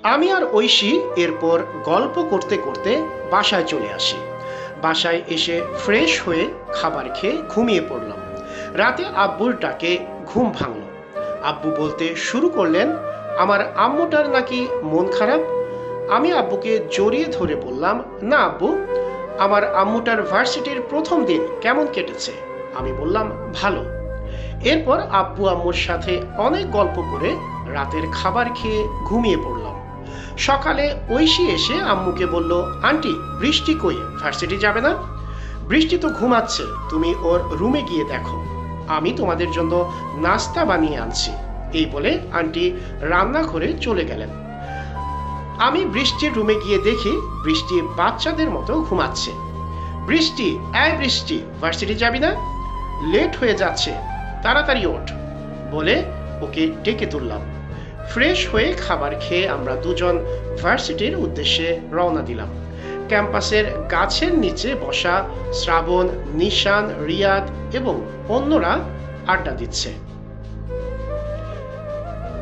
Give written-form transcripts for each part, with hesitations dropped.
আমি আর ঐশী এরপর গল্প করতে করতে বাসায় চলে আসি। বাসায় এসে ফ্রেশ হয়ে খাবার খেয়ে ঘুমিয়ে পড়লাম। রাতে আব্বুর ডাকে ঘুম ভাঙল। আব্বু বলতে শুরু করলেন, আমার আম্মুটার নাকি মন খারাপ। আমি আব্বুকে জড়িয়ে ধরে বললাম, না আব্বু, আমার আম্মুটার ভার্সিটির প্রথম দিন কেমন কেটেছে? আমি বললাম, ভালো। এরপর আব্বু আম্মুর সাথে অনেক গল্প করে রাতের খাবার খেয়ে ঘুমিয়ে পড়লাম। সকালে ঐশী এসে আম্মুকে বলল, আন্টি বৃষ্টি কই, ভার্সিটি যাবে না? বৃষ্টি তো ঘুমাচ্ছে, তুমি ওর রুমে গিয়ে দেখো, আমি তোমাদের জন্য নাস্তা বানিয়ে আনছি। এই বলে আন্টি রান্নাঘরে চলে গেলেন। আমি বৃষ্টির রুমে গিয়ে দেখি বৃষ্টি বাচ্চাদের মতো ঘুমাচ্ছে। বৃষ্টি, এই বৃষ্টি, ভার্সিটি যাবি না? লেট হয়ে যাচ্ছে, তাড়াতাড়ি ওঠ বলে ওকে ডেকে তুললাম। ফ্রেশ হয়ে খাবার খেয়ে আমরা দুজন ভার্সিটির উদ্দেশ্যে রওনা দিলাম। ক্যাম্পাসের গাছের নিচে বসা শ্রাবণ, নিশান, রিয়াদ এবং অন্যরা আড্ডা দিচ্ছে।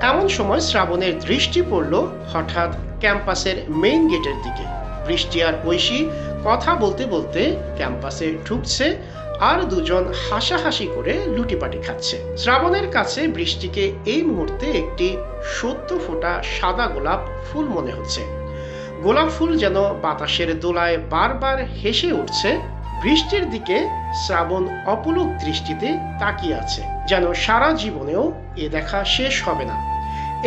এমন সময় শ্রাবণের দৃষ্টি পড়ল হঠাৎ ক্যাম্পাসের মেইন গেটের দিকে। বৃষ্টি আর ঐশী কথা বলতে বলতে ক্যাম্পাসে ঢুকছে আর দুজন হাসাহাসি করে লুটিপাটি খাচ্ছে। শ্রাবণের কাছে বৃষ্টিকে এই মুহূর্তে একটি সদ্য ফোটা সাদা গোলাপ ফুল মনে হচ্ছে। গোলাপ ফুল যেন বাতাসের দোলায় বারবার হেসে উঠছে। বৃষ্টির দিকে শ্রাবণ অপলক দৃষ্টিতে তাকিয়ে আছে, যেন সারা জীবনেও এ দেখা শেষ হবে না।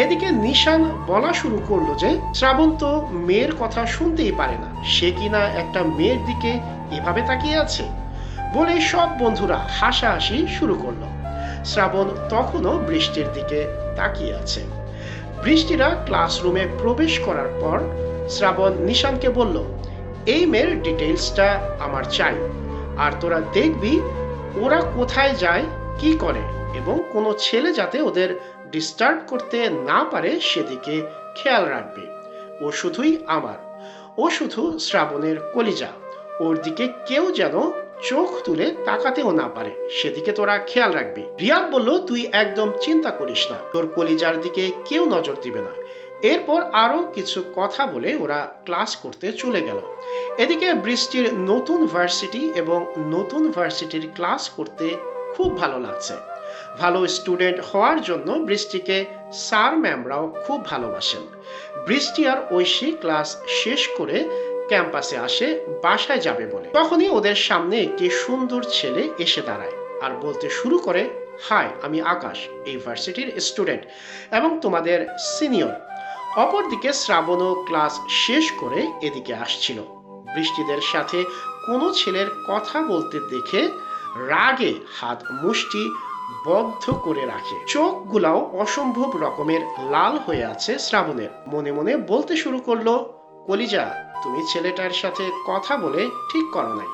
এদিকে নিশান বলা শুরু করলো যে শ্রাবণ তো মেয়ের কথা শুনতেই পারে না, সে কিনা একটা মেয়ের দিকে এভাবে তাকিয়ে আছে বলে সব বন্ধুরা হাসাহাসি শুরু করলো। শ্রাবণ তখনও বৃষ্টির দিকে তাকিয়ে আছে। বৃষ্টিরা ক্লাসরুমে প্রবেশ করার পর শ্রাবণ নিশানকে বলল, এই মেয়ের ডিটেইলসটা আমার চাই, আর তোরা দেখবি ওরা কোথায় যায়, কি করে, এবং কোনো ছেলে যাতে ওদের ডিস্টার্ব করতে না পারে সেদিকে খেয়াল রাখবে। ও শুধুই আমার, ও শুধু শ্রাবণের কলিজা, ওর দিকে কেউ যেন চোখ তুলে তাকাতেও না পারে, সেদিকে তোরা খেয়াল রাখবি। রিয়াদ বলল, তুই একদম চিন্তা করিস না, তোর কলিজার দিকে কেউ নজর দিবে না। এরপর আরো কিছু কথা বলে ওরা ক্লাস করতে চলে গেল। এদিকে বৃষ্টির নতুন ভার্সিটি এবং নতুন ভার্সিটির ক্লাস করতে খুব ভালো লাগছে। ভালো স্টুডেন্ট হওয়ার জন্য বৃষ্টিকে স্যার ম্যামরাও খুব ভালোবাসেন। বৃষ্টি আর ঐশী ক্লাস শেষ করে ক্যাম্পাসে আসে বাসায় যাবে বলে। তখনই ওদের সামনে একটি সুন্দর ছেলে এসে দাঁড়ায় আর বলতে শুরু করে, হাই, আমি আকাশ, এই ভার্সিটির স্টুডেন্ট এবং তোমাদের সিনিয়র। অপরদিকে শ্রাবণও ক্লাস শেষ করে এদিকে আসছিল। বৃষ্টিদের সাথে কোনো ছেলের কথা বলতে দেখে রাগে হাত মুষ্টি বদ্ধ করে রাখে। চোখগুলাও অসম্ভব রকমের লাল হয়ে আছে শ্রাবণের। মনে মনে বলতে শুরু করলো, কলিজা, তুমি ছেলেটার সাথে কথা বলে ঠিক করো নাই।